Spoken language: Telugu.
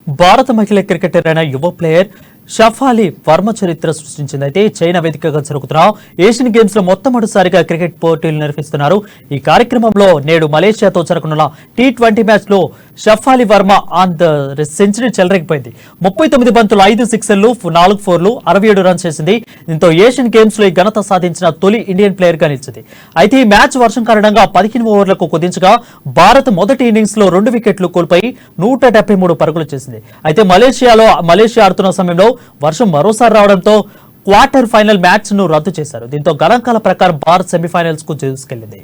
భారత మహిళా క్రికెటర్ అయిన యువ ప్లేయర్ షఫాలి వర్మ చరిత్ర సృష్టించింది. అయితే చైనా వేదికగా జరుగుతున్న ఏషియన్ గేమ్స్ లో మొట్టమొదటిసారిగా క్రికెట్ పోటీలు నిర్వహిస్తున్నారు. ఈ కార్యక్రమంలో నేడు మలేషియాతో జరగనున్న T20 మ్యాచ్ లో Shafali Verma on the century చెలరేగిపోయింది. 39 బంతులు 5 సిక్సర్లు 4 ఫోర్లు 67 రన్స్ చేసింది. దీంతో ఏషియన్ గేమ్స్ లో ఈ ఘనత సాధించిన తొలి ఇండియన్ ప్లేయర్ గా నిలిచింది. అయితే ఈ మ్యాచ్ వర్షం కారణంగా 15 ఓవర్లకు కుదించగా భారత్ మొదటి ఇన్నింగ్స్ లో 2 వికెట్లు కోల్పోయి 173 పరుగులు చేసింది. అయితే మలేషియా ఆడుతున్న సమయంలో వర్షం మరోసారి రావడంతో క్వార్టర్ ఫైనల్ మ్యాచ్ ను రద్దు చేశారు. దీంతో గణాంకాల ప్రకారం భారత్ సెమీఫైనల్స్ కు దూసుకెళ్లింది.